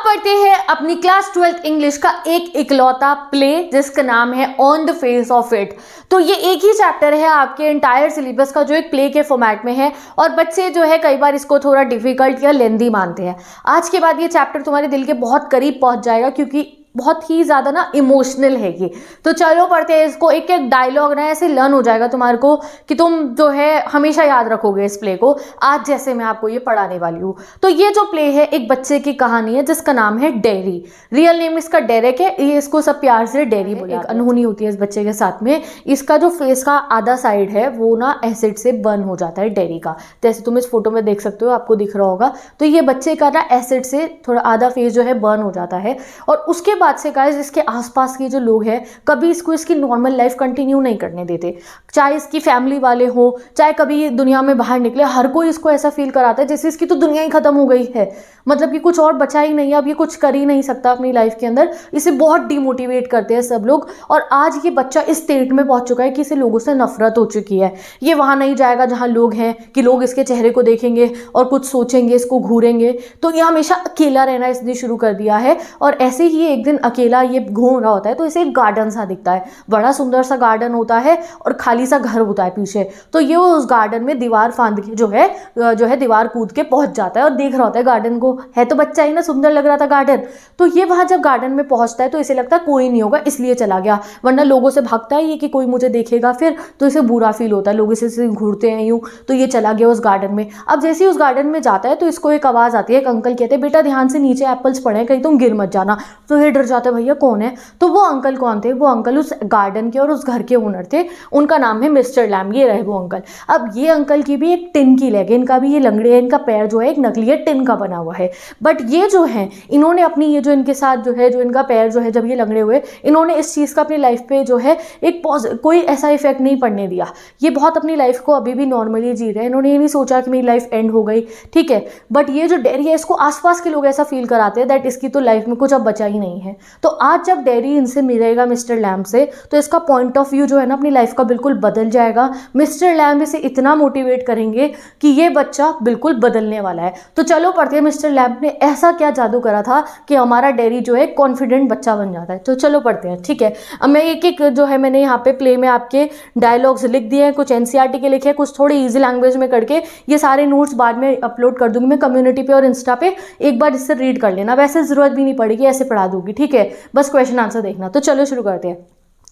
पढ़ते हैं अपनी क्लास 12th इंग्लिश का एक इकलौता प्ले जिसका नाम है on the face of it. तो ये एक ही चैप्टर है आपके एंटायर सिलेबस का जो एक प्ले के फॉर्मेट में है और बच्चे जो है कई बार इसको थोड़ा डिफिकल्ट या लेंदी मानते हैं। आज के बाद ये चैप्टर तुम्हारे दिल के बहुत करीब पहुंच जाएगा क्योंकि बहुत ही ज़्यादा ना इमोशनल है ये। तो चलो पढ़ते हैं इसको। एक एक डायलॉग ना ऐसे लर्न हो जाएगा तुम्हारे को कि तुम जो है हमेशा याद रखोगे इस प्ले को, आज जैसे मैं आपको ये पढ़ाने वाली हूँ। तो ये जो प्ले है एक बच्चे की कहानी है जिसका नाम है डेरी। रियल नेम इसका डेरेक है, ये इसको सब प्यार से डेरी बोले। एक अनहोनी होती है इस बच्चे के साथ में, इसका जो फेस का आधा साइड है वो ना एसिड से बर्न हो जाता है डेरी का, जैसे तुम इस फोटो में देख सकते हो, आपको दिख रहा होगा। तो ये बच्चे का ना एसिड से थोड़ा आधा फेस जो है बर्न हो जाता है और उसके बाद से गाइस इसके आसपास के जो लोग हैं कभी इसको इसकी नॉर्मल लाइफ कंटिन्यू नहीं करने देते, चाहे इसकी फैमिली वाले हो चाहे कभी ये दुनिया में बाहर निकले, हर कोई इसको ऐसा फील कराता है जैसे इसकी तो दुनिया ही खत्म हो गई है, मतलब कि कुछ और बचा ही नहीं है, अब ये कुछ कर ही नहीं सकता अपनी लाइफ के अंदर। इसे बहुत डिमोटिवेट करते हैं सब लोग और आज ये बच्चा इस स्टेट में पहुंच चुका है कि इसे लोगों से नफरत हो चुकी है। ये वहां नहीं जाएगा जहां लोग हैं कि लोग इसके चेहरे को देखेंगे और कुछ सोचेंगे, इसको घूरेंगे। तो ये हमेशा अकेला रहना इसने शुरू कर दिया है और ऐसे ही एक दिन अकेला ये घूम रहा होता है तो इसे एक गार्डन सा दिखता है, बड़ा सुंदर सा गार्डन होता है और खाली सा घर होता है पीछे। तो ये उस गार्डन में दीवार फांद के जो है दीवार कूद के पहुंच जाता है और देख रहा होता है गार्डन को, है तो बच्चा ही ना, सुंदर लग रहा था गार्डन। तो ये वहां जब गार्डन में पहुंचता है तो इसे लगता है कोई नहीं होगा इसलिए चला गया, वरना लोगों से भागता है ये कि कोई मुझे देखेगा फिर, तो इसे बुरा फील होता है, लोग इसे घूरते हैं यूं। तो ये चला गया उस गार्डन में। अब जैसे ही उस गार्डन में जाता है तो इसको एक आवाज आती है, एक अंकल कहते हैं बेटा ध्यान से नीचे एप्पल्स पड़े हैं, कहीं तुम गिर मत जाना। तो ये डर जाता है, भैया कौन है? तो वो अंकल कौन थे? वो अंकल उस गार्डन के और उस घर के ओनर थे, उनका नाम है मिस्टर लैम। ये रहे वो अंकल। अब ये अंकल की भी एक टिन की लेग है, इनका भी ये लंगड़े है, इनका पैर जो है एक नकली है, टिन का बना हुआ है। बट ये जो है इन्होंने अपनी ये जो इनके साथ जो है जो इनका पैर जो है जब ये लंगड़े हुए, इन्होंने इस चीज़ का अपनी लाइफ पे जो है एक कोई ऐसा इफेक्ट नहीं पड़ने दिया। ये बहुत अपनी लाइफ को अभी भी नॉर्मली जी रहे हैं, इन्होंने ये नहीं सोचा कि मेरी लाइफ एंड हो गई, ठीक है। बट ये जो डेरी है इसको आसपास के लोग ऐसा फील कराते हैं दैट इसकी तो लाइफ में कुछ अब बचा ही नहीं है। तो आज जब डेरी इनसे मिलेगा मिस्टर लैम से तो इसका पॉइंट ऑफ व्यू जो है ना अपनी लाइफ का बिल्कुल बदल जाएगा। मिस्टर लैम इसे इतना मोटिवेट करेंगे कि ये बच्चा बिल्कुल बदलने वाला है। तो चलो पढ़ते हैं मिस्टर लैम ने ऐसा क्या जादू करा था कि हमारा डेरी जो है कॉन्फिडेंट बच्चा बन जाता है। तो चलो पढ़ते हैं, ठीक है। अब मैं एक एक जो है मैंने यहाँ पे प्ले में आपके डायलॉग्स लिख दिए हैं, कुछ एनसीईआरटी के लिखे हैं, कुछ थोड़े ईजी लैंग्वेज में करके। ये सारे नोट्स बाद में अपलोड कर दूंगी मैं कम्युनिटी पे और इंस्टा पे, एक बार इससे रीड कर लेना। वैसे जरूरत भी नहीं पड़ेगी, ऐसे पढ़ा दूंगी, ठीक है, बस क्वेश्चन आंसर देखना। तो चलो शुरू करते हैं।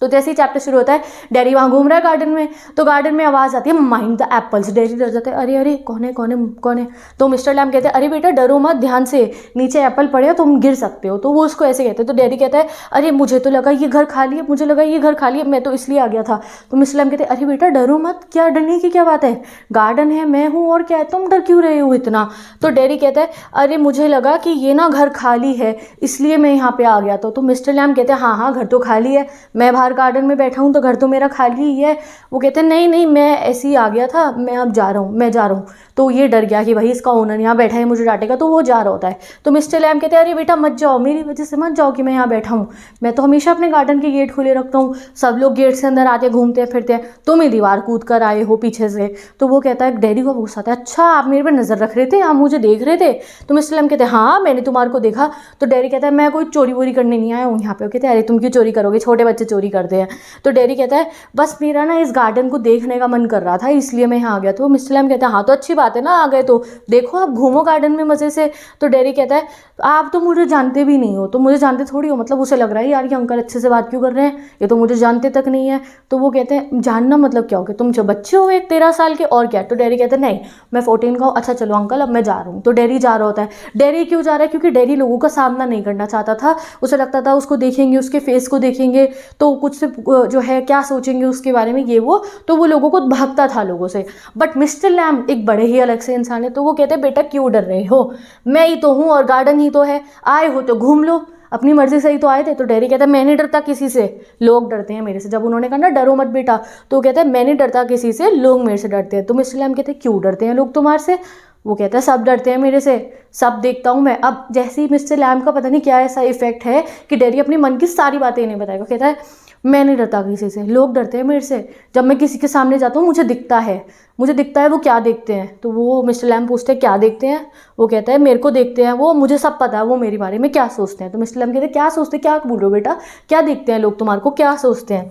तो जैसे ही चैप्टर शुरू होता है डेरी वहाँ घूम रहा है गार्डन में, तो गार्डन में आवाज़ आती है माइंड द एप्पल्स। डेरी डर जाता है, अरे अरे कौन है कौन है कौन है? तो मिस्टर लैम कहते हैं अरे बेटा डरो मत, ध्यान से, नीचे एप्पल पड़े हो तुम गिर सकते हो। तो वो उसको ऐसे कहते हैं। तो डेरी कहता है अरे मुझे तो लगा ये घर खाली है, मुझे लगा ये घर खाली है, मैं तो इसलिए आ गया था। तो मिस्टर लैम कहते हैं अरे बेटा डरो मत, क्या डरने की क्या बात है, गार्डन है, मैं हूँ और क्या है, तुम डर क्यों रहे हो इतना? तो डेरी कहता है अरे मुझे लगा कि ये ना घर खाली है इसलिए मैं यहाँ पे आ गया। तो मिस्टर लैम कहते हैं हाँ हाँ घर तो खाली है, मैं बाहर गार्डन में बैठा हूँ तो घर तो मेरा खाली ही है। वो कहते हैं नहीं नहीं मैं ऐसे ही आ गया था, मैं अब जा रहा हूँ, मैं जा रहा हूँ। तो ये डर गया कि भाई इसका ओनर यहाँ बैठा है मुझे डांटेगा, तो वो जा रहा होता है। तो मिस्टर लैम कहते हैं अरे बेटा मत जाओ, मेरी वजह से मत जाओ कि मैं यहाँ बैठा हूँ, मैं तो हमेशा अपने गार्डन के गेट खुले रखता हूँ, सब लोग गेट से अंदर आते घूमते हैं फिरते हैं, तुम ही दीवार कूद कर आए हो पीछे से। तो वो कहता है डेरी को गुस्सा आता है, अच्छा आप मेरे पर नजर रख रहे थे, आप मुझे देख रहे थे? तो मिस्टर लैम कहते हैं हाँ मैंने तुम्हारे को देखा। तो डेरी कहता है मैं कोई चोरी वोरी करने नहीं आया हूँ यहाँ पे। कहते हैं अरे तुम क्यों चोरी करोगे, छोटे बच्चे चोरी करते हैं। तो डेरी कहता है बस मेरा ना इस गार्डन को देखने का मन कर रहा था इसलिए मैं यहाँ आ गया। तो मिस्टर लैम कहता है हाँ तो अच्छी बात है ना, आ गए तो देखो आप घूमो गार्डन में मजे से। तो डेरी कहता है आप तो मुझे जानते भी नहीं हो, तो मुझे जानते थोड़ी हो, मतलब उसे लग रहा है यार ये अंकल अच्छे से बात क्यों कर रहे हैं, ये तो मुझे जानते तक नहीं है। तो वो कहते हैं जानना मतलब क्या हो गया, तुम जो बच्चे हो एक 13 साल के और क्या? तो डेरी कहते हैं नहीं मैं 14 का हूँ। अच्छा चलो अंकल अब मैं जा रहा हूँ। तो डेरी जा रहा होता है। डेरी क्यों जा रहा है? क्योंकि डेरी लोगों का सामना नहीं करना चाहता था, उसे लगता था उसको देखेंगे, उसके फेस को देखेंगे तो कुछ से जो है क्या सोचेंगे उसके बारे में ये वो, तो वो लोगों को भागता था लोगों से। बट मिस्टर लैम एक बड़े ही अलग से इंसान है, तो वो कहते हैं बेटा क्यों डर रहे हो, मैं ही तो हूँ और गार्डन ही तो है, आए हो तो घूम लो, अपनी मर्जी से ही तो आए थे। तो डेरी कहता है मैं नहीं डरता किसी से, लोग डरते हैं मेरे से। जब उन्होंने कहा ना डरो मत बेटा, तो कहता है मैं नहीं डरता किसी से, लोग मेरे से डरते हैं। तो मिस्टर लैम कहते हैं क्यों डरते हैं लोग तुम्हारे से? वो कहता है सब डरते हैं मेरे से, सब देखता हूँ मैं। अब जैसे ही मिस्टर लैम का पता नहीं क्या ऐसा इफेक्ट है कि डेरी अपनी मन की सारी बातें नहीं बताएगा। कहता है मैं नहीं डरता किसी से, लोग डरते हैं मेरे से। जब मैं किसी के सामने जाता हूँ मुझे दिखता है वो क्या देखते हैं। तो वो मिस्टर लैम पूछते हैं क्या देखते हैं। वो कहता है मेरे को देखते हैं वो, मुझे सब पता है वो मेरे बारे में क्या सोचते हैं। तो मिस्टर लैम कहते हैं क्या सोचते हैं, क्या बोल रहे हो बेटा, क्या देखते हैं लोग तुम्हारे को, क्या सोचते हैं।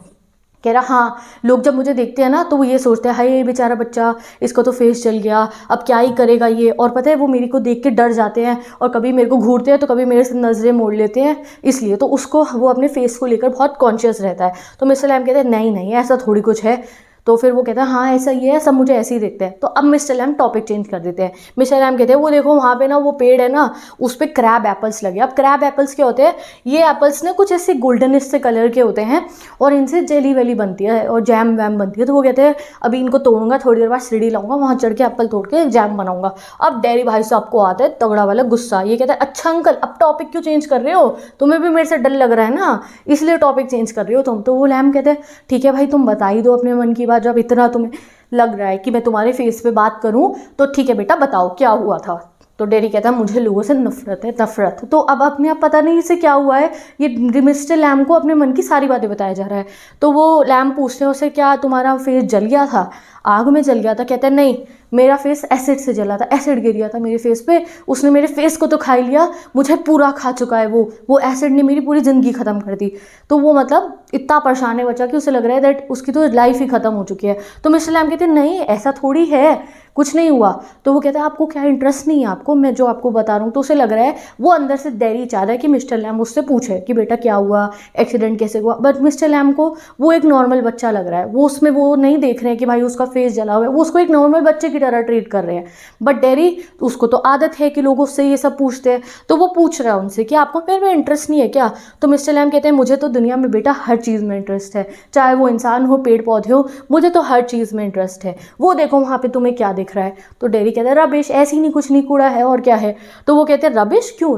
कह रहा हाँ, लोग जब मुझे देखते हैं ना तो वो ये सोचते हैं हाय ये बेचारा बच्चा, इसका तो फेस जल गया, अब क्या ही करेगा ये। और पता है वो मेरे को देख के डर जाते हैं और कभी मेरे को घूरते हैं तो कभी मेरे से नज़रें मोड़ लेते हैं, इसलिए तो उसको वो अपने फेस को लेकर बहुत कॉन्शियस रहता है। तो मिस्टर लैम कहते हैं नहीं नहीं ऐसा थोड़ी कुछ है। तो फिर वो कहता है हाँ ऐसा ही है, सब मुझे ऐसे ही देखते हैं। तो अब मिस्टर लैम टॉपिक चेंज कर देते हैं। मिस्टर लैम कहते हैं वो देखो वहाँ पे ना वो पेड़ है ना, उस पर क्रैब एप्पल्स लगे। अब क्रैब एप्पल्स क्या होते हैं, ये एप्पल्स ना कुछ ऐसे गोल्डनिश से कलर के होते हैं और इनसे जेली वेली बनती है और जैम वैम बनती है। तो वो कहते हैं अभी इनको तोड़ूंगा, थोड़ी देर बाद सीढ़ी लाऊंगा, वहाँ चढ़ के एप्पल तोड़ के जैम बनाऊंगा। अब डेयरी भाई साहब को आता है तगड़ा वाला गुस्सा, ये कहता है अच्छा अंकल अब टॉपिक क्यों चेंज कर रहे हो, तुम्हें भी मेरे से डर लग रहा है ना, इसलिए टॉपिक चेंज कर रहे हो तुम। तो वो लैम कहते हैं ठीक है भाई तुम बता ही दो अपने मन की बात, जब इतना तुम्हें लग रहा है कि मैं तुम्हारे फेस पे बात करूं तो ठीक है बेटा बताओ क्या हुआ था। तो डेरी कहता है मुझे लोगों से नफरत है, नफरत। तो अब अपने आप पता नहीं इसे क्या हुआ है, ये मिस्टर लैम को अपने मन की सारी बातें बताया जा रहा है। तो वो लैम पूछते हैं उसे क्या तुम्हारा फेस जल गया था, आग में जल गया था। कहता है नहीं मेरा फेस एसिड से जला था, एसिड गिर गया था मेरे फेस पे, उसने मेरे फेस को तो खा ही लिया, मुझे पूरा खा चुका है वो एसिड ने मेरी पूरी ज़िंदगी ख़त्म कर दी। तो वो मतलब इतना परेशान है बच्चा कि उसे लग रहा है दैट उसकी तो लाइफ ही ख़त्म हो चुकी है। तो मिस्टर लैम कहते हैं नहीं ऐसा थोड़ी है, कुछ नहीं हुआ। तो वो कहता है आपको क्या इंटरेस्ट नहीं है आपको, मैं जो आपको बता रहा हूँ। तो उसे लग रहा है वो अंदर से डेरी चाह रहा है कि मिस्टर लैम उससे पूछे कि बेटा क्या हुआ, एक्सीडेंट कैसे हुआ। बट मिस्टर लैम को वो एक नॉर्मल बच्चा लग रहा है, वो उसमें वो नहीं देख रहे हैं कि भाई उसका फेस जला हुआ है, वो उसको एक नॉर्मल बच्चे की तरह ट्रीट कर रहे हैं। बट डेरी उसको तो आदत है कि लोग उससे ये सब पूछते हैं, तो वो पूछ रहा है उनसे कि आपको मेरे में इंटरेस्ट नहीं है क्या। तो मिस्टर लैम कहते हैं मुझे तो दुनिया में बेटा हर चीज़ में इंटरेस्ट है, चाहे वो इंसान हो पेड़ पौधे हो, मुझे तो हर चीज़ में इंटरेस्ट है। वो देखो वहाँ पे तुम्हें क्या दिख रहा है। तो डेरी कहता है रबिश, ऐसी नहीं कुछ नहीं, कूड़ा है और क्या है। तो वो कहते हैं रबिश क्यों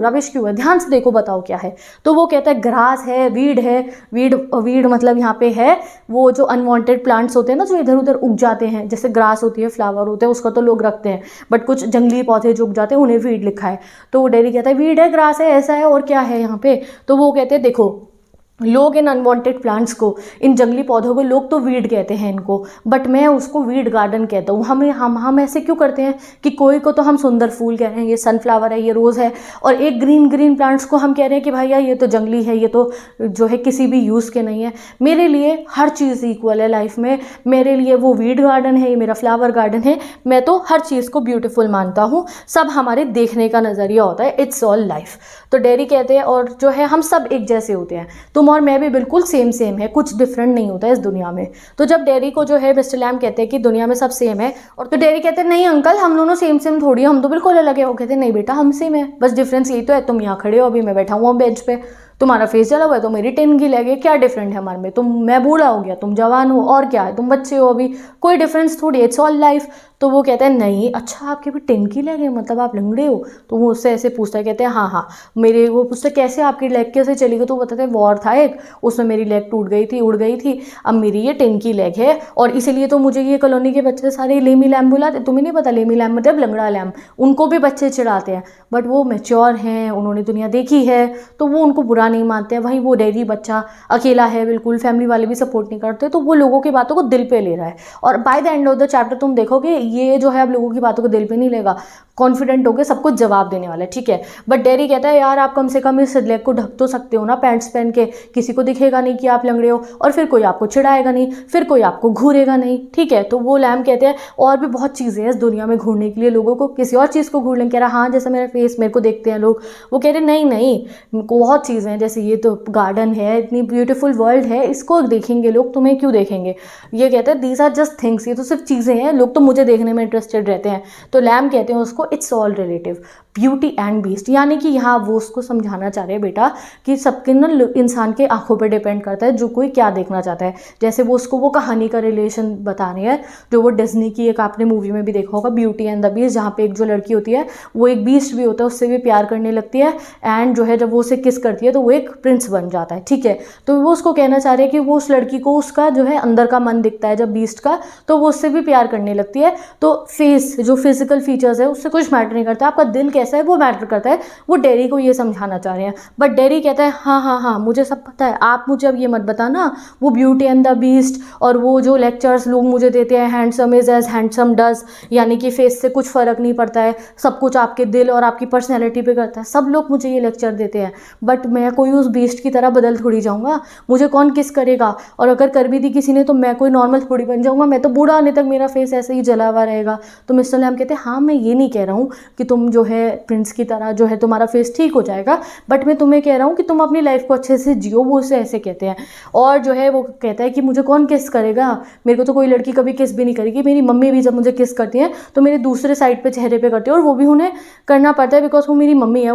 है, ध्यान से देखो बताओ क्या है। तो वो कहता है ग्रास है, वीड है, वीड मतलब यहाँ पे है वो जो अनवांटेड प्लांट्स होते हैं ना जो इधर उधर उग जाते हैं, जैसे ग्रास होती है, फ्लावर होते हैं, उसका तो लोग रखते हैं, बट कुछ जंगली पौधे जो उग जाते हैं उन्हें वीड लिखा है। तो वो डेरी कहता है वीड है, ग्रास है, ऐसा है और क्या है यहाँ पे। तो वो कहते हैं देखो लोग इन अनवांटेड प्लांट्स को, इन जंगली पौधों को लोग तो वीड कहते हैं इनको, बट मैं उसको वीड गार्डन कहता हूँ। हम ऐसे क्यों करते हैं कि कोई को तो हम सुंदर फूल कह रहे हैं, ये सनफ्लावर है, ये रोज़ है, और एक ग्रीन प्लांट्स को हम कह रहे हैं कि भैया ये तो जंगली है, ये तो जो है किसी भी यूज़ के नहीं है। मेरे लिए हर चीज़ इक्वल है लाइफ में, मेरे लिए वो वीड गार्डन है, ये मेरा फ्लावर गार्डन है, मैं तो हर चीज़ को ब्यूटीफुल मानता हूँ। सब हमारे देखने का नज़रिया होता है, इट्स ऑल लाइफ। तो डेरी कहते हैं और जो है हम सब एक जैसे होते हैं, तुम और मैं भी बिल्कुल सेम है, कुछ डिफरेंट नहीं होता है इस दुनिया में। तो जब डेरी को जो है मिस्टर लैम कहते हैं कि दुनिया में सब सेम है, और तो डेरी कहते हैं नहीं अंकल हम दोनों सेम थोड़ी है, हम तो बिल्कुल अलग है। वो कहते हैं नहीं बेटा हम सेम है, बस डिफरेंस यही तो है, तुम यहाँ खड़े हो अभी मैं बैठा हुआ बेंच पे, तुम्हारा फेस जला हुआ है तो मेरी 10 की लगे, क्या डिफरेंट है हमारे में, मैं बूढ़ा हो गया तुम जवान हो, और क्या है तुम बच्चे हो अभी, कोई डिफरेंस थोड़ी, इट्स ऑल लाइफ। तो वो कहता है नहीं अच्छा आपके भी 10 की लेग है, मतलब आप लंगड़े हो। तो वो उससे ऐसे पूछता है, कहते हैं हाँ मेरे, वो पूछते कैसे आपकी लेग कैसे चली गई। तो बताते हैं वॉर था एक, उसमें मेरी लेग टूट गई थी, उड़ गई थी, अब मेरी ये 10 की लेग है, और इसीलिए तो मुझे ये कॉलोनी के बच्चे सारे लेमी लैम बुलाते। तुम्हें नहीं पता लेमी लैम मतलब लंगड़ा लैम, उनको भी बच्चे चिढ़ाते हैं, बट वो मैच्योर हैं, उन्होंने दुनिया देखी है तो वो उनको बुरा नहीं मानते हैं। भाई वो डेरी बच्चा अकेला है बिल्कुल, फैमिली वाले भी सपोर्ट नहीं करते, तो वो लोगों की बातों को दिल पे ले रहा है। और by the end of the chapter तुम देखोगे ये जो है अब लोगों की बातों को दिल पे नहीं लेगा, कॉन्फिडेंट होकर सब कुछ जवाब देने वाला है, ठीक है। बट डेरी कहता है यार आप कम से कम इस लेग को ढक तो सकते हो ना पैंट्स पहन के, किसी को दिखेगा नहीं कि आप लंगड़े हो, और फिर कोई आपको चिढ़ाएगा नहीं, फिर कोई आपको घूरेगा नहीं, ठीक है। तो वो लैम कहते हैं और भी बहुत चीज़ें हैं इस दुनिया में घूरने के लिए, लोगों को किसी और चीज़ को घूर लें। कह रहा हाँ जैसे मेरा फेस मेरे को देखते हैं लोग। वो कह रहे नहीं बहुत चीज़ें हैं, जैसे ये तो गार्डन है, इतनी ब्यूटीफुल वर्ल्ड है, इसको देखेंगे लोग, तुम्हें क्यों देखेंगे। ये कहते हैं दीज आर जस्ट थिंग्स, ये तो सिर्फ चीज़ें हैं, लोग तो मुझे देखने में इंटरेस्टेड रहते हैं। तो लैम कहते हैं उसको it's all relative, beauty and beast, यानी कि यहाँ वो उसको समझाना चाह रहे हैं बेटा कि सबके ना इंसान के आंखों पे डिपेंड करता है जो कोई क्या देखना चाहता है। जैसे वो उसको वो कहानी का रिलेशन बता रही है जो वो डिज्नी की एक आपने मूवी में भी देखा होगा, ब्यूटी एंड द बीस्ट, जहाँ पे एक जो लड़की होती है वो एक बीस्ट भी होता है, उससे भी प्यार करने लगती है, एंड जो है जब वो उसे किस करती है तो वो एक प्रिंस बन जाता है, ठीक है। तो वो उसको कहना चाह रहे हैं कि वो उस लड़की को उसका जो है अंदर का मन दिखता है जब बीस्ट का, तो वो उससे भी प्यार करने लगती है। तो फेस जो फिजिकल फीचर्स है उससे कुछ मैटर नहीं करता, आपका दिल कैसा है वो मैटर करता है। वो डेरी को ये समझाना चाह रहे हैं, बट डेरी कहता है हाँ हाँ हाँ मुझे सब पता है, आप मुझे अब ये मत बताना वो ब्यूटी एंड द बीस्ट और वो जो लेक्चर्स लोग मुझे देते हैं handsome is as handsome does, यानी कि फेस से कुछ फ़र्क नहीं पड़ता है, सब कुछ आपके दिल और आपकी पर्सनैलिटी पे करता है। सब लोग मुझे ये लेक्चर देते हैं, बट मैं कोई उस बीस्ट की तरह बदल थोड़ी जाऊँगा, मुझे कौन किस करेगा, और अगर कर भी दी किसी ने तो मैं कोई नॉर्मल थोड़ी बन जाऊँगा, मैं तो बूढ़ा आने तक मेरा फेस ऐसे ही जला हुआ रहेगा। तो मिस्टर लैम कहते हैं हाँ मैं ये नहीं कह रहा हूँ कि तुम जो है प्रिंस की तरह जो है तुम्हारा फेस ठीक हो जाएगा, बट मैं तुम्हें कह रहा हूँ कि तुम अपनी लाइफ को अच्छे से जियो, वो उसे ऐसे कहते हैं। और जो है वो कहता है कि मुझे कौन किस करेगा, मेरे को तो कोई लड़की कभी किस भी नहीं करेगी, मेरी मम्मी भी जब मुझे किस करती हैं तो मेरे दूसरे साइड पे चेहरे पे करती है, और वो भी उन्हें करना पड़ता है बिकॉज वो मेरी मम्मी है,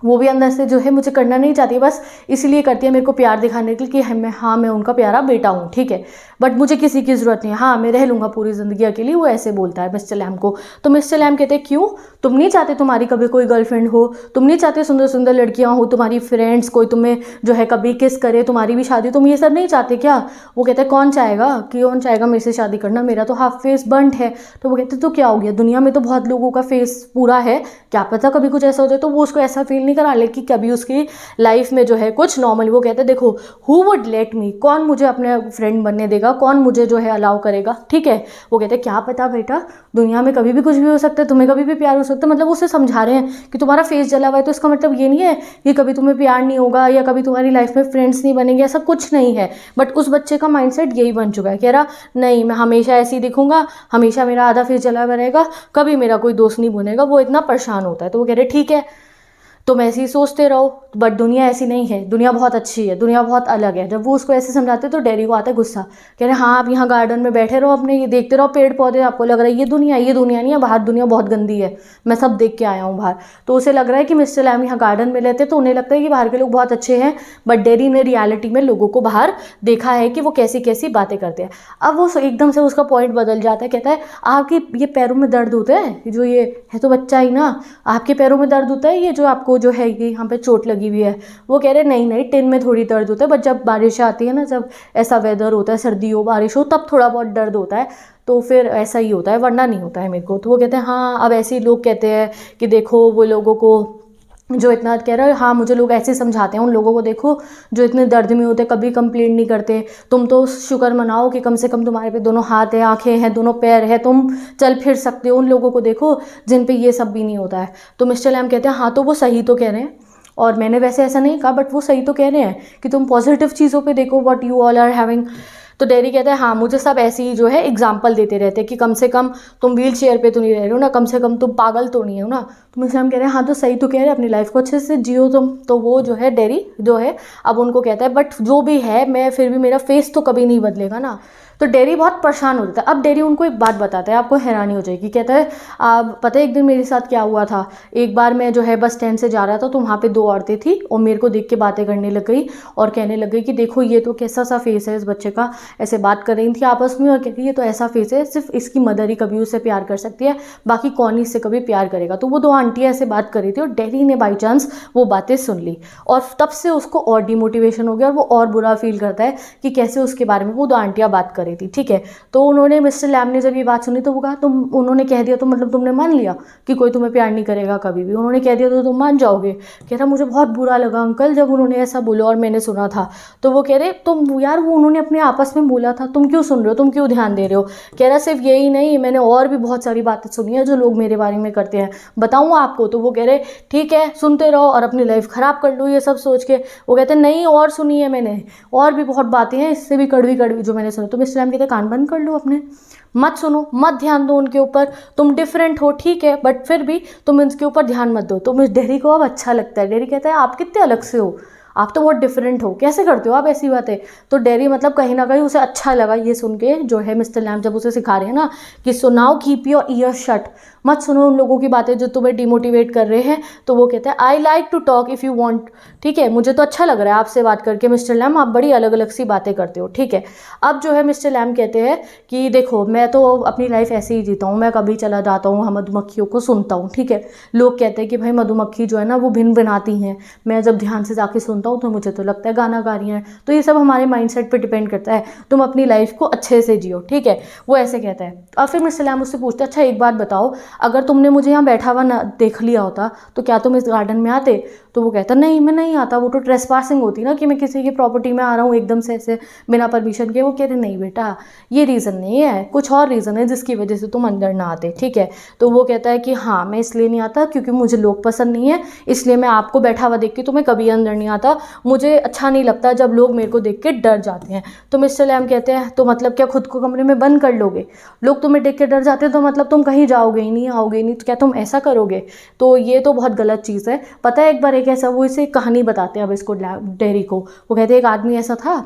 वो भी अंदर से जो है मुझे करना नहीं चाहती, बस इसलिए करती है मेरे को प्यार दिखाने के लिए कि मैं उनका प्यारा बेटा हूँ, ठीक है, बट मुझे किसी की ज़रूरत नहीं है, हाँ मैं रह लूँगा पूरी ज़िंदगी अकेली। वो ऐसे बोलता है मिस्टर लैम को। तो मिस्टर लैम कहते हैं क्यों, तुम नहीं चाहते तुम्हारी कभी कोई गर्लफ्रेंड हो, तुम नहीं चाहते सुंदर सुंदर लड़कियाँ हो, तुम्हारी फ्रेंड्स कोई तुम्हें जो है कभी किस करे, तुम्हारी भी शादी, तुम ये सब नहीं चाहते क्या। वो कहते हैं कौन चाहेगा मेरे से शादी करना, मेरा तो हाफ फेस बर्न्ड है। तो वो कहते तो क्या हो गया, दुनिया में तो बहुत लोगों का फेस पूरा है, क्या पता कभी कुछ ऐसा हो जाए। तो वो उसको ऐसा फील नहीं करा ले कि कभी उसकी लाइफ में जो है कुछ नॉर्मल। वो कहते देखो हु वुड लेट मी, कौन मुझे अपने फ्रेंड बनने देगा, कौन मुझे जो है अलाउ करेगा, ठीक है। वो कहते क्या पता बेटा, दुनिया में कभी भी कुछ भी हो सकता है, तुम्हें कभी भी प्यार हो सकता है। मतलब उसे समझा रहे हैं कि तुम्हारा फेस जला हुआ है तो इसका मतलब ये नहीं है कि कभी तुम्हें प्यार नहीं होगा या कभी तुम्हारी लाइफ में फ्रेंड्स नहीं बनेंगे, ऐसा कुछ नहीं है। बट उस बच्चे का माइंडसेट यही बन चुका है, कह रहा नहीं मैं हमेशा ऐसे ही दिखूंगा, हमेशा मेरा आधा फेस जला हुआ रहेगा, कभी मेरा कोई दोस्त नहीं बनेगा। वो इतना परेशान होता है। तो वो कह रहे ठीक है तुम ऐसे ही सोचते रहो, बट दुनिया ऐसी नहीं है, दुनिया बहुत अच्छी है, दुनिया बहुत अलग है। जब वो उसको ऐसे समझाते तो डैडी को आता है गुस्सा, कह रहे हाँ आप यहाँ गार्डन में बैठे रहो अपने, ये देखते रहो पेड़ पौधे, आपको लग रहा है ये दुनिया नहीं है, बाहर दुनिया बहुत गंदी है, मैं सब देख के आया हूँ बाहर। तो उसे लग रहा है कि मिस्टर लैम यहाँ गार्डन में रहते तो उन्हें लगता है कि बाहर के लोग बहुत अच्छे हैं, बट डैडी ने रियलिटी में लोगों को बाहर देखा है कि वो कैसी कैसी बातें करते हैं। अब वो एकदम से उसका पॉइंट बदल जाता है, कहता है आपके ये पैरों में दर्द होता है, जो ये है तो बच्चा ही ना, आपके पैरों में दर्द होता है, ये जो आपको जो है ये यहाँ पे चोट लगी हुई है। वो कह रहे नहीं टिन में थोड़ी दर्द होता है, बट जब बारिश आती है ना, जब ऐसा वेदर होता है, सर्दी हो बारिश हो, तब थोड़ा बहुत दर्द होता है, तो फिर ऐसा ही होता है वरना नहीं होता है मेरे को। तो वो कहते हैं हाँ अब ऐसे ही लोग कहते हैं कि देखो वो लोगों को जो इतना कह रहा है, हाँ मुझे लोग ऐसे समझाते हैं, उन लोगों को देखो जो इतने दर्द में होते कभी कंप्लेंट नहीं करते, तुम तो शुक्र मनाओ कि कम से कम तुम्हारे पे दोनों हाथ है, आंखें हैं, दोनों पैर है, तुम चल फिर सकते हो। उन लोगों को देखो जिन पे ये सब भी नहीं होता है। तो मिस्टर लैम कहते हैं हाँ तो वो सही तो कह रहे हैं, और मैंने वैसे ऐसा नहीं कहा, बट वो सही तो कह रहे हैं कि तुम पॉजिटिव चीज़ों पे देखो, what you all are having. तो डैडी कहते हैं हाँ मुझे सब ऐसे ही जो है एग्जाम्पल देते रहते हैं कि कम से कम तुम व्हील चेयर पे तो नहीं रह रहे हो ना, कम से कम तुम पागल तो नहीं हो ना। तो मिस्टर लैम कह रहे हैं हाँ तो सही तो कह रहे हैं, अपनी लाइफ को अच्छे से जियो तुम। तो वो जो है डैडी जो है अब उनको कहता है बट जो भी है मैं फिर भी मेरा फेस तो कभी नहीं बदलेगा ना। तो डैडी बहुत परेशान हो जाता है। अब डैडी उनको एक बात बताता है, आपको हैरानी हो जाएगी। कहता है आप पता है एक दिन मेरे साथ क्या हुआ था, एक बार मैं जो है बस स्टैंड से जा रहा था तो वहाँ पे 2 औरतें थी और मेरे को देख के बातें करने लग गई और कहने लग गई कि देखो ये तो कैसा सा फेस है इस बच्चे का। ऐसे बात कर रही थी आपस में और कहती ये तो ऐसा फेस है, सिर्फ इसकी मदर ही कभी उससे प्यार कर सकती है, बाकी कौन ही इससे कभी प्यार करेगा। तो वो 2 आंटियाँ ऐसे बात कर रही थी और डैडी ने बाई चांस वो बातें सुन ली और तब से उसको और डिमोटिवेशन हो गया और वो और बुरा फील करता है कि कैसे उसके बारे में वो 2 आंटियाँ बात कर रही थी, ठीक है। तो उन्होंने मिस्टर लैम ने जब ये बात सुनी तो वो कहा उन्होंने कह दिया तो मतलब तुमने मान लिया कि कोई तुम्हें प्यार नहीं करेगा कभी भी, उन्होंने कह दिया तो तुम मान जाओगे। कह रहा मुझे बहुत बुरा लगा अंकल जब उन्होंने ऐसा बोला और मैंने सुना था। तो वो कह रहे तुम यार वो उन्होंने अपने आपस में बोला था, तुम क्यों सुन रहे हो, तुम क्यों ध्यान दे रहे हो। कह रहा सिर्फ यही नहीं, मैंने और भी बहुत सारी बातें सुनी है जो लोग मेरे बारे में करते हैं, बताऊँ आपको। तो वो कह रहे ठीक है सुनते रहो और अपनी लाइफ ख़राब कर लो ये सब सोच के। वो कहते नहीं और सुनी है मैंने, और भी बहुत बातें हैं इससे भी कड़वी कड़वी जो मैंने सुनी। तो मिस्टर लैम कहते कान बंद कर लो अपने, मत सुनो, मत ध्यान दो उनके ऊपर, तुम डिफरेंट हो ठीक है बट फिर भी तुम इनके ऊपर ध्यान मत दो। तो मिस डैडी को अब अच्छा लगता है। डैडी कहता है आप कितने अलग से हो, आप तो बहुत डिफरेंट हो, कैसे करते हो आप ऐसी बातें। तो डेरी मतलब कहीं ना कहीं उसे अच्छा लगा ये सुन के, जो है मिस्टर लैम्ब जब उसे सिखा रहे हैं ना कि so now keep your ears shut, मत सुनो उन लोगों की बातें जो तुम्हें डिमोटिवेट कर रहे हैं। तो वो कहता है I like to talk if you want, ठीक है, मुझे तो अच्छा लग रहा है आपसे बात करके मिस्टर लैम्ब, आप बड़ी अलग अलग सी बातें करते हो, ठीक है। अब जो है मिस्टर लैम्ब कहते हैं कि देखो मैं तो अपनी लाइफ ऐसे ही जीता हूँ, मैं कभी चला जाता हूँ, हम मधुमक्खियों को सुनता हूँ, ठीक है। लोग कहते हैं कि भाई मधुमक्खी जो है ना वो भिन भिनाती हैं, मैं जब ध्यान से जाके सुनता हूँ तो मुझे तो लगता है गाना गा रही हैं। तो ये सब हमारे माइंडसेट पे डिपेंड करता है, तुम अपनी लाइफ को अच्छे से जियो, ठीक है, वो ऐसे कहता है। और फिर मिस्टर लैम्ब उससे पूछते हैं अच्छा एक बात बताओ, अगर तुमने मुझे यहाँ बैठा हुआ ना देख लिया होता तो क्या तुम इस गार्डन में आते। तो वो कहता नहीं मैं नहीं आता, वो तो ट्रेसपासिंग होती ना कि मैं किसी की प्रॉपर्टी में आ रहा हूँ एकदम से ऐसे बिना परमिशन के। वो कहते नहीं बेटा ये रीज़न नहीं है, कुछ और रीज़न है जिसकी वजह से तुम अंदर ना आते, ठीक है। तो वो कहता है कि हाँ मैं इसलिए नहीं आता क्योंकि मुझे लोग पसंद नहीं है, इसलिए मैं आपको बैठा हुआ देख के तो मैं कभी अंदर नहीं आता, मुझे अच्छा नहीं लगता जब लोग मेरे को देख के डर जाते हैं। तो मिस्टर लैम्ब कहते हैं तो मतलब क्या खुद को कमरे में बंद कर लोगे, लोग तुम्हें देख के डर जाते हैं तो मतलब तुम कहीं जाओगे ही नहीं, आओगे ही नहीं, तो क्या तुम ऐसा करोगे। तो ये तो बहुत गलत चीज़ है। पता है एक बार एक ऐसा, वो इसे कहानी बताते हैं अब इसको डेरी को। वो कहते हैं एक आदमी ऐसा था,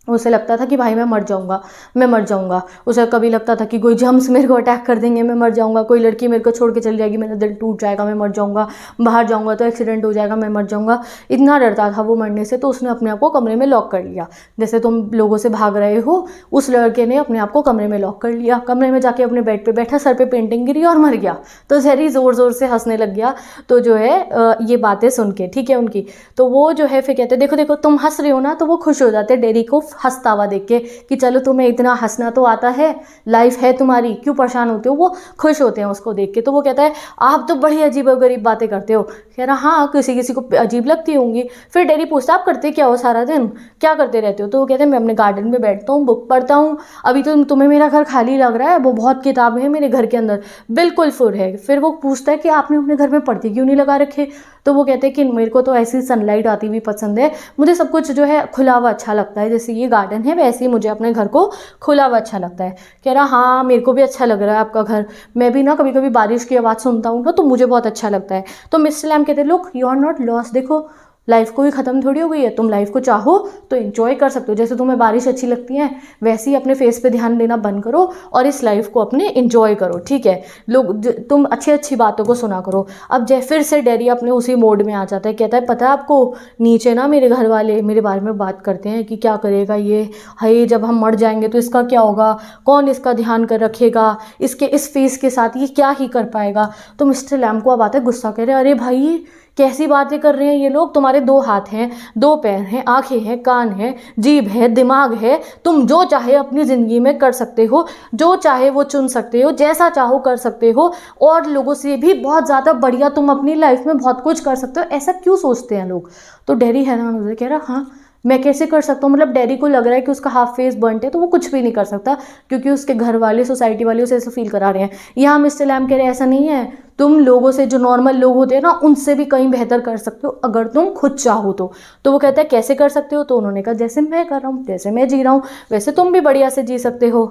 उसे लगता था कि भाई मैं मर जाऊंगा, मैं मर जाऊंगा। उसे कभी लगता था कि कोई जम्स मेरे को अटैक कर देंगे, मैं मर जाऊंगा, कोई लड़की मेरे को छोड़ के चली जाएगी, मेरा दिल टूट जाएगा, मैं मर जाऊंगा, बाहर जाऊंगा तो एक्सीडेंट हो जाएगा, मैं मर जाऊंगा। इतना डरता था वो मरने से, तो उसने अपने आप को कमरे में लॉक कर लिया। जैसे तुम लोगों से भाग रहे हो, उस लड़के ने अपने आप को कमरे में लॉक कर लिया, कमरे में जाके अपने बेड पर बैठा, सर पर पेंटिंग गिरी और मर गया। तो जेरी ज़ोर ज़ोर से हंसने लग गया। तो जो है ये बातें सुन के, ठीक है उनकी, तो वो जो है फिर कहते देखो देखो तुम हंस रहे हो ना, तो वो खुश हो जाते डेरी को हंसता हुआ देख के कि चलो तुम्हें इतना हंसना तो आता है, लाइफ है तुम्हारी, क्यों परेशान होते हो। वो खुश होते हैं उसको देख के। तो वो कहता है आप तो बड़ी अजीब गरीब बातें करते हो। कह रहा हाँ किसी किसी को अजीब लगती होंगी। फिर डेरी पूछता आप करते क्या हो सारा दिन, क्या करते रहते हो। तो वो कहते हैं मैं अपने गार्डन में बैठता हूँ, बुक पढ़ता हूँ, अभी तो तुम्हें मेरा घर खाली लग रहा है, वो बहुत किताबें हैं मेरे घर के अंदर, बिल्कुल फुल है। फिर वो पूछता है कि आपने अपने घर में पर्दे क्यों नहीं लगा रखे। तो वो कहते हैं कि मेरे को तो ऐसी सनलाइट आती हुई पसंद है, मुझे सब कुछ जो है खुला हुआ अच्छा लगता है, जैसे ये गार्डन है वैसे ही मुझे अपने घर को खुला हुआ अच्छा लगता है। कह रहा हाँ मेरे को भी अच्छा लग रहा है आपका घर, मैं भी ना कभी कभी बारिश की आवाज़ सुनता हूँ ना तो मुझे बहुत अच्छा लगता है। तो मिस्टर लैम्ब कहते हैं look you are not lost, देखो लाइफ कोई ख़त्म थोड़ी हो गई है, तुम लाइफ को चाहो तो एंजॉय कर सकते हो। जैसे तुम्हें बारिश अच्छी लगती है वैसे ही अपने फेस पे ध्यान देना बंद करो और इस लाइफ को अपने एंजॉय करो, ठीक है। लोग तुम अच्छी अच्छी बातों को सुना करो। अब जय फिर से डेरी अपने उसी मोड में आ जाता है, कहता है पता है आपको नीचे ना मेरे घर वाले मेरे बारे में बात करते हैं कि क्या करेगा ये, हाय जब हम मर जाएंगे तो इसका क्या होगा, कौन इसका ध्यान कर रखेगा, इसके इस फेस के साथ ये क्या ही कर पाएगा। तो मिस्टर लैम्ब को अब आता है गुस्सा, कह रहे अरे भाई कैसी बातें कर रहे हैं ये लोग, तुम्हारे दो हाथ हैं, दो पैर हैं, आंखें हैं, कान हैं, जीभ है, दिमाग है, तुम जो चाहे अपनी ज़िंदगी में कर सकते हो, जो चाहे वो चुन सकते हो, जैसा चाहो कर सकते हो, और लोगों से भी बहुत ज़्यादा बढ़िया तुम अपनी लाइफ में बहुत कुछ कर सकते हो, ऐसा क्यों सोचते हैं लोग। तो डेरी हैरान हो कह रहा हाँ मैं कैसे कर सकता हूँ। मतलब डेरी को लग रहा है कि उसका हाफ फेस बर्नट है तो वो कुछ भी नहीं कर सकता क्योंकि उसके घर वाले सोसाइटी वाले उसे ऐसा फील करा रहे हैं। यहाँ मिस्टर लैम्ब कह रहे हैं ऐसा नहीं है, तुम लोगों से जो नॉर्मल लोग होते हैं ना उनसे भी कहीं बेहतर कर सकते हो अगर तुम खुद चाहो तो वो कहता है कैसे कर सकते हो। तो उन्होंने कहा जैसे मैं कर रहा हूँ, जैसे मैं जी रहा हूँ वैसे तुम भी बढ़िया से जी सकते हो।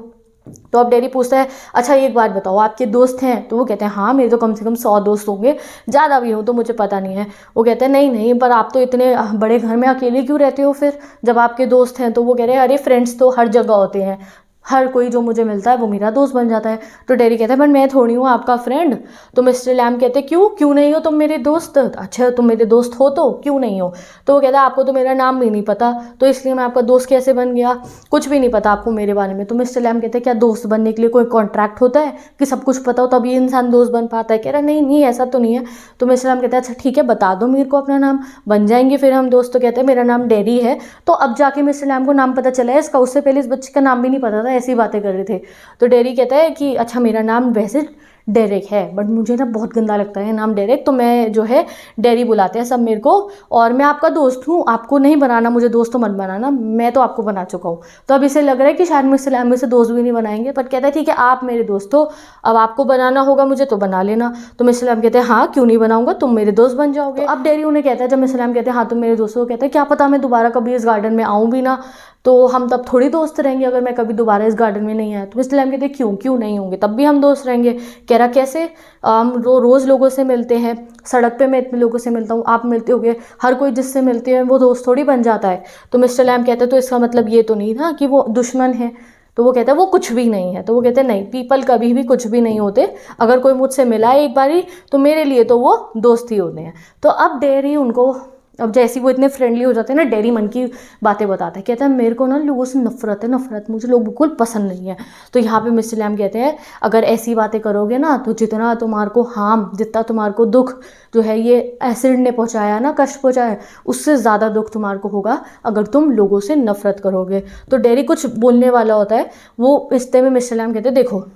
तो अब डेरी पूछता है अच्छा एक बात बताओ आपके दोस्त हैं। तो वो कहते हैं हाँ मेरे तो कम से कम 100 दोस्त होंगे, ज़्यादा भी हो तो मुझे पता नहीं है। वो कहते हैं नहीं नहीं पर आप तो इतने बड़े घर में अकेले क्यों रहते हो फिर जब आपके दोस्त हैं। तो वो कह रहे हैं अरे फ्रेंड्स तो हर जगह होते हैं, हर कोई जो मुझे मिलता है वो मेरा दोस्त बन जाता है। तो डेरी कहता है पर मैं थोड़ी हूँ आपका फ्रेंड। तो मिस्टर लैम्ब कहते हैं क्यों नहीं हो तुम मेरे दोस्त। अच्छा तुम मेरे दोस्त हो तो क्यों नहीं हो। तो वो कहता है आपको तो मेरा नाम भी नहीं पता तो इसलिए मैं आपका दोस्त कैसे बन गया, कुछ भी नहीं पता आपको मेरे बारे में। तो मिस्टर लैम्ब कहते हैं क्या दोस्त बनने के लिए कोई कॉन्ट्रैक्ट होता है कि सब कुछ पता हो तभी इंसान दोस्त बन पाता है। कह रहा नहीं ऐसा तो नहीं है। तो मिस्टर लैम्ब कहता है अच्छा ठीक है बता दो मेरे को अपना नाम, बन जाएंगे फिर हम दोस्त। तो कहते हैं मेरा नाम डेरी है। तो अब जाके मिस्टर लैम्ब को नाम पता चला है इसका, उससे पहले इस बच्चे का नाम भी नहीं पता था, ऐसी बातें कर रहे थे। तो डेरी कहता है कि अच्छा मेरा नाम वैसे डेरेक है बट मुझे ना बहुत गंदा लगता है नाम डेरेक, तो मैं जो है डेरी बुलाते हैं सब मेरे को, और मैं आपका दोस्त हूँ, आपको नहीं बनाना, मुझे दोस्त तो मत बनाना, मैं तो आपको बना चुका हूँ। तो अब इसे लग रहा है कि शायद मिस्टर लैम्ब से दोस्त भी नहीं बनाएंगे, बट कहता है ठीक है आप मेरे दोस्त हो, अब आपको बनाना होगा मुझे तो बना लेना। तो मिस्टर लैम्ब कहते हैं हाँ क्यों नहीं बनाऊंगा, तुम मेरे दोस्त बन जाओगे। तो अब डेरी उन्हें कहता है जब मिस्टर लैम्ब कहते हैं हाँ तुम मेरे दोस्त हो, कहते हैं क्या पता मैं दोबारा कभी इस गार्डन में आऊँ भी ना, तो हम तब थोड़ी दोस्त रहेंगे अगर मैं कभी दोबारा इस गार्डन में नहीं आया। तो मिस्टर लैम्ब कहते हैं क्यों नहीं होंगे, तब भी हम दोस्त रहेंगे। कह रहा कैसे, हम रोज़ लोगों से मिलते हैं, सड़क पे मैं इतने लोगों से मिलता हूँ, आप मिलते होगे, हर कोई जिससे मिलते हैं वो दोस्त थोड़ी बन जाता है। तो मिस्टर लैम कहते हैं तो इसका मतलब ये तो नहीं ना कि वो दुश्मन है। तो वो कहता है वो कुछ भी नहीं है। तो वो कहते हैं नहीं, पीपल कभी भी कुछ भी नहीं होते, अगर कोई मुझसे मिला है एक बारी तो मेरे लिए तो वो दोस्त ही होते हैं। तो अब डेरी उनको, अब जैसे वो इतने फ्रेंडली हो जाते हैं ना, डेरी मन की बातें बताता है, कहता है मेरे को ना लोगों से नफरत है, नफरत, मुझे लोग बिल्कुल पसंद नहीं है। तो यहाँ पे मिस्टर लैम कहते हैं अगर ऐसी बातें करोगे ना तो जितना तुम्हारे को हार्म, जितना तुम्हारे को दुख जो है ये एसिड ने पहुँचाया ना, कष्ट पहुँचाया, उससे ज़्यादा दुख तुम्हारे को होगा अगर तुम लोगों से नफरत करोगे। तो डेरी कुछ बोलने वाला होता है, वो रिश्ते में मिस्टर लैम कहते हैं देखो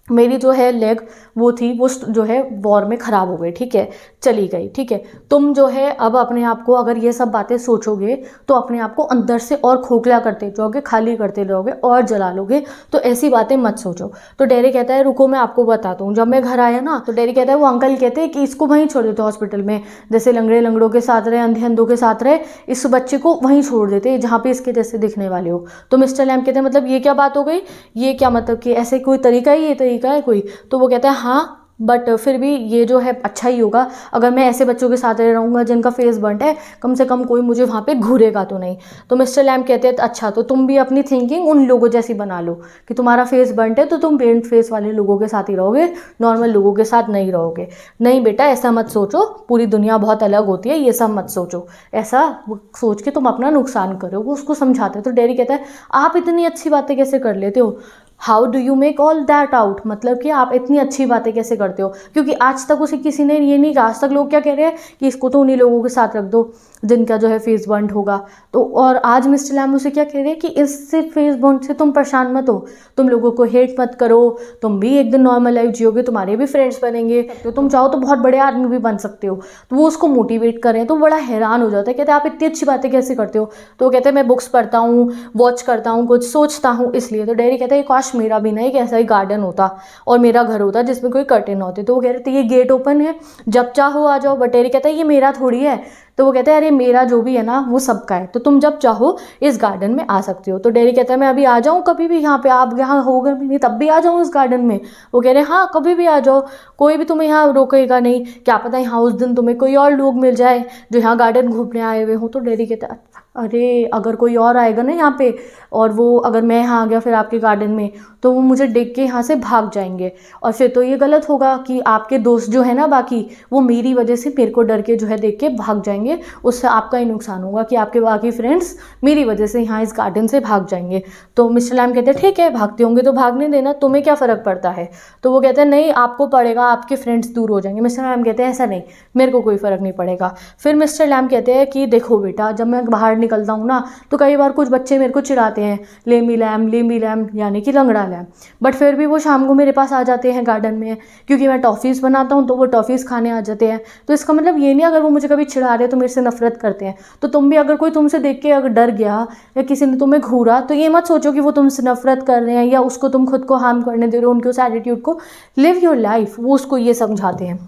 मेरी जो है लेग वो थी, वो जो है वॉर में ख़राब हो गई, ठीक है, चली गई, ठीक है, तुम जो है अब अपने आप को अगर ये सब बातें सोचोगे तो अपने आप को अंदर से और खोखला करते जाओगे, खाली करते रहोगे और जला लोगे, तो ऐसी बातें मत सोचो। तो डेरी कहता है रुको मैं आपको बताता हूँ। जब मैं घर आया ना तो डेरी कहता है वो अंकल कहते हैं कि इसको वहीं छोड़ देते हॉस्पिटल में, जैसे लंगड़े लंगड़ों के साथ रहे, अंधे अंधों के साथ रहे, इस बच्चे को वहीं छोड़ देते जहाँ पे इसके जैसे दिखने वाले हो। तो मिस्टर लैम कहते हैं मतलब ये क्या बात हो गई, ये क्या मतलब कि ऐसे कोई तरीका है, ये तरीका है कोई? तो वो कहता है हाँ बट फिर भी ये जो है अच्छा ही होगा, अगर मैं ऐसे बच्चों के साथ रह रहूँगा जिनका फेस बर्nt है, कम से कम कोई मुझे वहाँ पे घूरेगा तो नहीं। तो मिस्टर लैम कहते हैं अच्छा तो तुम भी अपनी थिंकिंग उन लोगों जैसी बना लो कि तुम्हारा फेस बर्nt है तो तुम पेंट फेस वाले लोगों के साथ ही रहोगे, नॉर्मल लोगों के साथ नहीं रहोगे। नहीं बेटा ऐसा मत सोचो, पूरी दुनिया बहुत अलग होती है, ये सब मत सोचो, ऐसा सोच के तुम अपना नुकसान करो। वो उसको समझाते हैं। तो डेरी कहता है आप इतनी अच्छी बातें कैसे कर लेते हो, how do you make all that out, मतलब कि आप इतनी अच्छी बातें कैसे करते हो, क्योंकि आज तक उसे किसी ने ये नहीं कहा, आज तक लोग क्या कह रहे हैं कि इसको तो उन्हीं लोगों के साथ रख दो जिनका जो है फेस बर्nt होगा। तो और आज मिस्टर लैम उसे क्या कह रहे हैं कि इससे फेस बर्nt से तुम परेशान मत हो, तुम लोगों को हेट मत करो, तुम भी एक दिन नॉर्मल लाइफ जियोगे, तुम्हारे भी फ्रेंड्स बनेंगे, तो तुम चाहो तो बहुत बड़े आदमी भी बन सकते हो। तो वो उसको मोटिवेट करें तो बड़ा हैरान हो जाता है, कहते हैं आप इतनी अच्छी बातें कैसे करते हो। तो वो कहते हैं मैं बुक्स पढ़ता हूँ, वॉच करता हूँ, कुछ सोचता हूँ इसलिए। तो डेरी कहता है काश मेरा भी ना एक ऐसा ही गार्डन होता और मेरा घर होता जिसमें कोई कर्टेन ना होते। तो वो कह रहे थे ये गेट ओपन है, जब चाहो आ जाओ। बट डेरी कहता है ये मेरा थोड़ी है। तो वो कहते हैं अरे मेरा जो भी है ना वो सबका है, तो तुम जब चाहो इस गार्डन में आ सकते हो। तो डेरी कहता है मैं अभी आ जाऊँ कभी भी यहाँ पे, आप यहाँ होगा भी नहीं तब भी आ जाऊँ इस गार्डन में। वो कह रहे हैं हाँ कभी भी आ जाओ, कोई भी तुम्हें यहाँ रोकेगा नहीं, क्या पता यहाँ उस दिन तुम्हें कोई और लोग मिल जाए जो यहाँ गार्डन घूमने आए हुए हों। तो डेरी कहता है अरे अगर कोई और आएगा ना यहाँ पे और वो अगर मैं यहाँ आ गया फिर आपके गार्डन में तो वो मुझे देख के यहाँ से भाग जाएंगे, और फिर तो ये गलत होगा कि आपके दोस्त जो है ना बाकी वो मेरी वजह से मेरे को डर के जो है देख के भाग जाएंगे, उससे आपका ही नुकसान होगा कि आपके बाकी फ्रेंड्स मेरी वजह से यहाँ इस गार्डन से भाग जाएंगे। तो मिस्टर लैम कहते हैं ठीक है भागते होंगे तो भागने देना, तुम्हें क्या फ़र्क पड़ता है। तो वो कहते हैं नहीं आपको पड़ेगा, आपके फ्रेंड्स दूर हो जाएंगे। मिस्टर लैम कहते हैं ऐसा नहीं, मेरे को कोई फ़र्क नहीं पड़ेगा। फिर मिस्टर लैम कहते हैं कि देखो बेटा जब मैं बाहर निकलता हूँ ना तो कई बार कुछ बच्चे मेरे को चिढ़ाते हैं लेमी लैम यानी कि लंगड़ा लैम, बट फिर भी वो शाम को मेरे पास आ जाते हैं गार्डन में, क्योंकि मैं टॉफ़ीज़ बनाता हूँ तो वो टॉफ़ीज़ खाने आ जाते हैं। तो इसका मतलब ये नहीं अगर वो मुझे कभी चिढ़ा रहे तो मेरे से नफरत करते हैं। तो तुम भी अगर कोई तुमसे देख के अगर डर गया या किसी ने तुम्हें घूरा तो ये मत सोचो कि वो तुमसे नफरत कर रहे हैं या उसको तुम खुद को हार्म करने दे रहे हो, उनके उस एटीट्यूड को। लिव योर लाइफ, वो उसको ये समझाते हैं,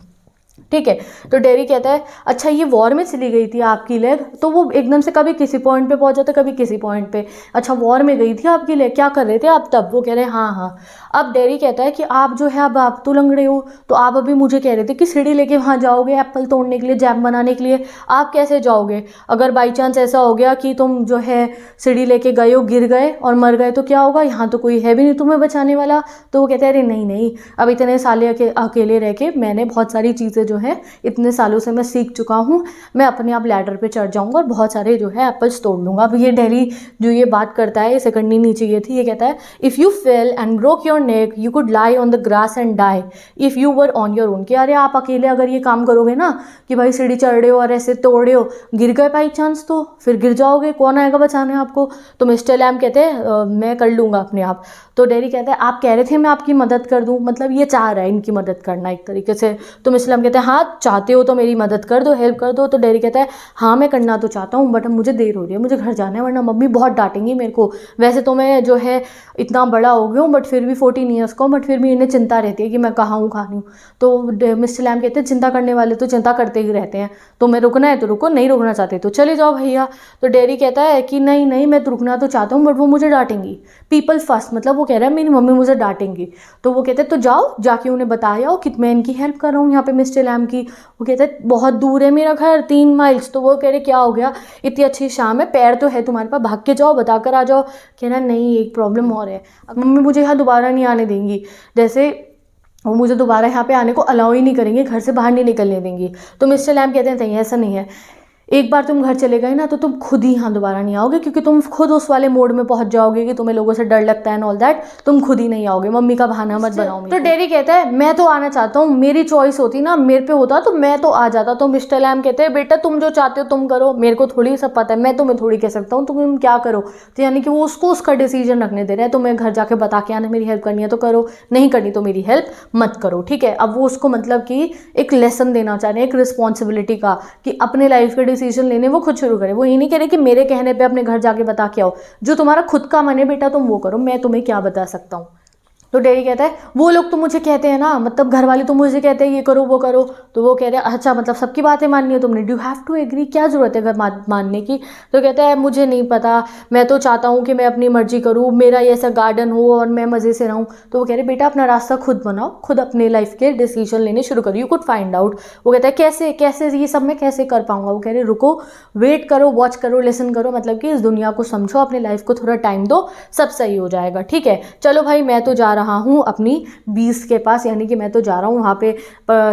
ठीक है। तो डेरी कहता है अच्छा ये वॉर में चली गई थी आपकी लेग, तो वो एकदम से कभी किसी पॉइंट पे पहुंच जाता कभी किसी पॉइंट पे, अच्छा वॉर में गई थी आपकी लेग, क्या कर रहे थे आप तब। वो कह रहे हैं हाँ। अब डेरी कहता है कि आप जो है अब आप तो लंगड़े हो, तो आप अभी मुझे कह रहे थे कि सीढ़ी लेके वहाँ जाओगे एप्पल तोड़ने के लिए, जैम बनाने के लिए, आप कैसे जाओगे। अगर बाई चांस ऐसा हो गया कि तुम जो है सीढ़ी लेके गए हो, गिर गए और मर गए तो क्या होगा, यहाँ तो कोई है भी नहीं तुम्हें बचाने वाला। तो वो कहते हैं अरे नहीं, अब इतने साल अकेले रह के मैंने बहुत सारी चीज़ें जो है इतने सालों से मैं सीख चुका हूँ, मैं अपने आप लैडर पे चढ़ जाऊँगा और बहुत सारे जो है एप्पल्स तोड़ लूँगा। अब ये डेरी जो ये बात करता है, सेकंड नीचे ये थी, ये कहता है if you fell and broke your neck you could lie on the grass and die if you were on your own. कि अरे आप अकेले अगर ये काम करोगे ना कि भाई सीढ़ी चढ़ रहे हो और ऐसे तोड़ रहे हो, गिर गए बाई चांस तो फिर गिर जाओगे, कौन आएगा बचाने आपको। तो मिस्टर लैम कहते हैं मैं कर लूँगा अपने आप। तो डेरी कहता है आप कह रहे थे मैं आपकी मदद कर दूँ, मतलब ये चाह रहा है इनकी मदद करना एक तरीके से। तो मिस्टर लैम कहते हैं हाँ चाहते हो तो मेरी मदद कर दो, हेल्प कर दो। तो डैडी कहता है हाँ मैं करना तो चाहता हूँ बट अब मुझे देर हो रही है, मुझे घर जाना है वरना मम्मी बहुत डांटेंगी मेरे को। वैसे तो मैं जो है इतना बड़ा हो गया हूँ बट फिर भी 14 ईयर्स का हूँ, बट फिर भी इन्हें चिंता रहती है कि मैं कहाँ हूँ कहाँ नहीं हूँ। तो मिस्टर लैम कहते हैं चिंता करने वाले तो चिंता करते ही रहते हैं, तो मैं रुकना है तो रुको, नहीं रुकना चाहते तो चले जाओ भैया। तो डैडी कहता है कि नहीं नहीं मैं तो रुकना तो चाहता हूँ बट वो मुझे डांटेंगी, पीपल फर्स्ट, मतलब वो कह रहा है मेरी मम्मी मुझे डांटेंगी। तो वो कहते हैं तो जाओ जाके उन्हें बताया हो कि मैं इनकी हेल्प कर रहा हूँ यहाँ पे मिस्टर लैम की। वो कहते हैं बहुत दूर है मेरा घर 3 माइल्स। तो वो कह रहे क्या हो गया, इतनी अच्छी शाम है, पैर तो है तुम्हारे पास, भाग के जाओ बता कर आ जाओ। कह रहा नहीं एक प्रॉब्लम और है, अब मम्मी मुझे यहाँ दोबारा नहीं आने देंगी, जैसे वो मुझे दोबारा यहाँ पे आने को अलाउ ही नहीं करेंगे, घर से बाहर नहीं निकलने देंगी। तो मिस्टर लैम कहते हैं नहीं ऐसा नहीं है, एक बार तुम घर चले गए ना तो तुम खुद ही यहाँ दोबारा नहीं आओगे, क्योंकि तुम खुद उस वाले मोड में पहुंच जाओगे कि तुम्हें लोगों से डर लगता है एंड ऑल दैट, तुम खुद ही नहीं आओगे, मम्मी का बहाना मत बनाओ। तो डैडी कहता है मैं तो आना चाहता हूँ, मेरी चॉइस होती ना, मेरे पे होता तो मैं तो आ जाता। तो मिस्टर लैम कहते हैं बेटा तुम जो चाहते हो तुम करो, मेरे को थोड़ी सब पता है, मैं तुम्हें थोड़ी कह सकता हूँ तुम क्या करो। तो यानी कि वो उसको उसका डिसीजन रखने दे रहे हैं, तुम्हें घर जाके बता के आना मेरी हेल्प करनी है तो करो, नहीं करनी तो मेरी हेल्प मत करो, ठीक है। अब वो उसको मतलब कि एक लेसन देना चाह रहे हैं, एक रिस्पॉन्सिबिलिटी का, कि अपने लाइफ के डिसीजन लेने वो खुद शुरू करें। वो ये नहीं कह रहे कि मेरे कहने पे अपने घर जाके बता के आओ, जो तुम्हारा खुद का मन है बेटा तुम वो करो, मैं तुम्हें क्या बता सकता हूँ। तो डैडी कहता है वो लोग तो मुझे कहते हैं ना, मतलब घर वाले तो मुझे कहते हैं ये करो वो करो। तो वो कह रहे हैं अच्छा मतलब सबकी बातें माननी है तुमने, डू हैव टू एग्री, क्या ज़रूरत है घर मानने की। तो कहता है मुझे नहीं पता, मैं तो चाहता हूँ कि मैं अपनी मर्जी करूँ, मेरा ये ऐसा गार्डन हो और मैं मज़े से रहूँ। तो वो कह रहे बेटा अपना रास्ता खुद बनाओ, खुद अपने लाइफ के डिसीजन लेने शुरू करो, यू कुड फाइंड आउट। वो कहता है कैसे कैसे ये सब मैं कैसे कर पाऊँगा। वो कह रहे रुको, वेट करो, वॉच करो, लिसन करो, मतलब कि इस दुनिया को समझो, अपनी लाइफ को थोड़ा टाइम दो, सब सही हो जाएगा, ठीक है। चलो भाई मैं तो जा रहा हूँ अपनी बीस के पास, यानी कि मैं तो जा रहा हूँ वहाँ पे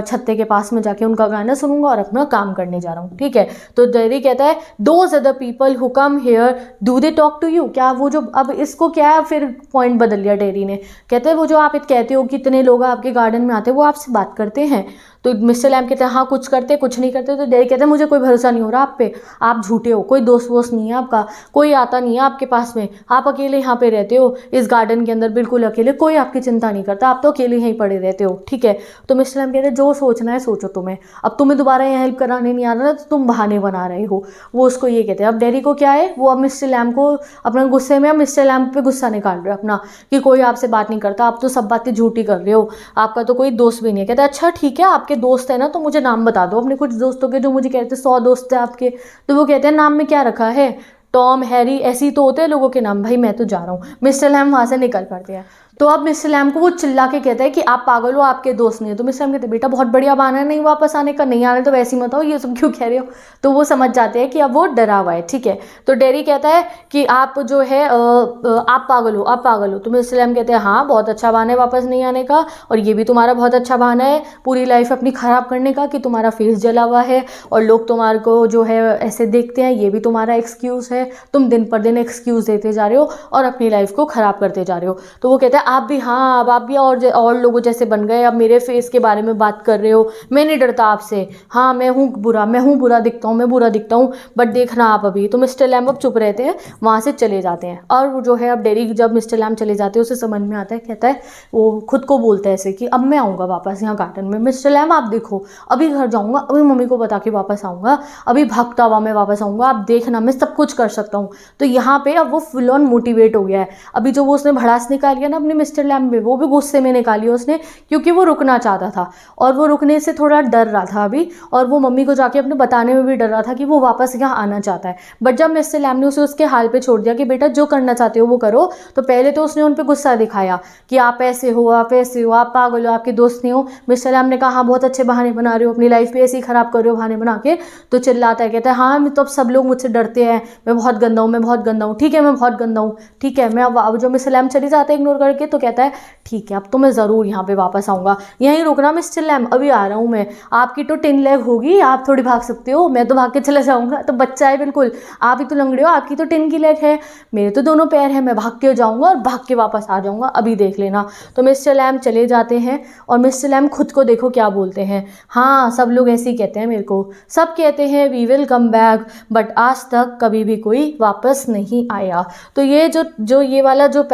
छत्ते के पास में जाके उनका गाना सुनूंगा और अपना काम करने जा रहा हूँ, ठीक है। तो डैडी कहता है those are the people who come here do they talk to you, क्या वो जो, अब इसको क्या है फिर पॉइंट बदल लिया डैडी ने, कहते हैं वो जो आप कहते हो कितने लोग आपके गार्डन में आते हैं वो आपसे बात करते हैं। तो मिस्टर लैम कहते हैं हाँ कुछ करते कुछ नहीं करते। तो डैडी कहते हैं मुझे कोई भरोसा नहीं हो रहा आप पे, आप झूठे हो, कोई दोस्त वोस्त नहीं है आपका, कोई आता नहीं है आपके पास में, आप अकेले यहाँ पे रहते हो इस गार्डन के अंदर, बिल्कुल अकेले, कोई आपकी चिंता नहीं करता, आप तो अकेले यहीं पड़े रहते हो, ठीक है। तो मिस्टर लैम कहते हैं जो सोचना है सोचो, तुम्हें अब तुम्हें दोबारा यहाँ हेल्प कराने नहीं आ रहा तो तुम बहाने बना रहे हो। वो उसको ये कहते हैं। अब डैडी को क्या है, वो अब मिस्टर लैम को अपना गुस्से में, अब मिस्टर लैम पे गुस्सा निकाल रहे हो अपना, कि कोई आपसे बात नहीं करता, आप तो सब बातें झूठी कर रहे हो, आपका तो कोई दोस्त भी नहीं है। कहता है अच्छा ठीक है आपके दोस्त है ना तो मुझे नाम बता दो अपने कुछ दोस्तों के, जो मुझे कहते हैं 100 दोस्त है आपके। तो वो कहते हैं नाम में क्या रखा है, टॉम हैरी ऐसे ही तो होते हैं लोगों के नाम, भाई मैं तो जा रहा हूँ। मिस्टर लैम वहाँ से निकल पड़ते हैं। तो अब मिस्टर लैम को वो चिल्ला के कहता है कि आप पागल हो, आपके दोस्त नहीं है। तो मिस्टर लैम कहते हैं बेटा बहुत बढ़िया बहाना है नहीं वापस आने का, नहीं आने तो वैसे ही मत आओ, ये सब क्यों कह रहे हो। तो वो समझ जाते हैं कि अब वो डरा हुआ है, ठीक है। तो डैडी कहता है कि आप जो है आप पागल हो, आप पागल हो। तो मिस्टर लैम कहते हैं हाँ बहुत अच्छा बहाना है वापस नहीं आने का, और ये भी तुम्हारा बहुत अच्छा बहाना है पूरी लाइफ अपनी ख़राब करने का, कि तुम्हारा फेस जला हुआ है और लोग तुम्हारे को जो है ऐसे देखते हैं, ये भी तुम्हारा एक्सक्यूज़ है, तुम दिन पर दिन एक्सक्यूज़ देते जा रहे हो और अपनी लाइफ को ख़राब करते जा रहे हो। तो वो कहता है आप भी, हाँ अब आप भी और लोगों जैसे बन गए, अब मेरे फेस के बारे में बात कर रहे हो, मैं नहीं डरता आपसे, हाँ मैं हूँ बुरा दिखता हूँ, मैं बुरा दिखता हूँ बट देखना आप अभी। तो मिस्टर लैम अब चुप रहते हैं, वहाँ से चले जाते हैं। और वो जो है अब डैडी जब मिस्टर लैम चले जाते हैं उसे समझ में आता है, कहता है वो खुद को बोलता है ऐसे कि अब मैं आऊँगा वापस यहाँ गार्डन में, मिस्टर लैम आप देखो अभी घर जाऊँगा, अभी मम्मी को बता के वापस आऊँगा, अभी भागता हुआ मैं वापस आऊँगा, आप देखना मैं सब कुछ कर सकता हूँ। तो यहाँ पे अब वो फुल ऑन मोटिवेट हो गया है। अभी जो वो उसने भड़ास निकाली ना अपने मिस्टर लैम में, वो भी गुस्से में निकाली उसने, क्योंकि वो रुकना चाहता था और वो रुकने से थोड़ा डर रहा था अभी, और वो मम्मी को जाके अपने बताने में भी डर रहा था कि वो वापस यहाँ आना चाहता है। बट जब मिस्टर लैम ने उसे उसके हाल पे छोड़ दिया कि बेटा जो करना चाहते हो वो करो, तो पहले तो उसने उन पर गुस्सा दिखाया कि आप ऐसे हो, आप ऐसे हो, आप पागल हो, आपके दोस्त नहीं हो। मिस्टर लैम ने कहा हाँ बहुत अच्छे बहाने बना रहे हो, अपनी लाइफ भी ऐसे ही ख़राब कर रहे हो बहाने बना के। तो चिल्लाता है, कहता है हाँ तो अब सब लोग मुझसे डरते हैं, मैं बहुत गंदा हूँ, मैं बहुत गंदा हूँ, ठीक है मैं बहुत गंदा हूँ, ठीक है मैं। अब जो मिस्टर लैम चली जाता है इग्नोर करके, तो कहता है ठीक है अब तो मैं ज़रूर यहाँ पे वापस आऊँगा, यहीं रुकना मिस्टर लैम, अभी आ रहा हूँ मैं, आपकी तो 10 लेग होगी, आप थोड़ी भाग सकते हो, मैं तो भाग के चला जाऊँगा, तो बच्चा है बिल्कुल, आप ही तो लंगड़े हो, आपकी तो 10 की लेग है, मेरे तो दोनों पैर हैं, मैं भाग के जाऊँगा और भाग के वापस आ जाऊँगा, अभी देख लेना। तो मिस्टर लैम चले जाते हैं और मिस्टर लैम खुद को देखो क्या बोलते हैं, हाँ सब लोग ऐसे ही कहते हैं मेरे को, सब कहते हैं we will come back, but आज तक कभी भी कोई वापस नहीं आया। तो ये जो ये वाला जो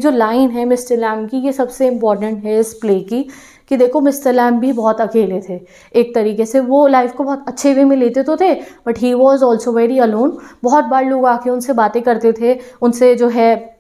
लाइन है मिस्टर लैम की, ये सबसे इम्पॉर्टेंट है इस प्ले की, कि देखो मिस्टर लैम्ब भी बहुत अकेले थे एक तरीके से, वो लाइफ को बहुत अच्छे वे में लेते तो थे but he was also very alone. बहुत बार लोग आके उनसे बातें करते थे, उनसे जो है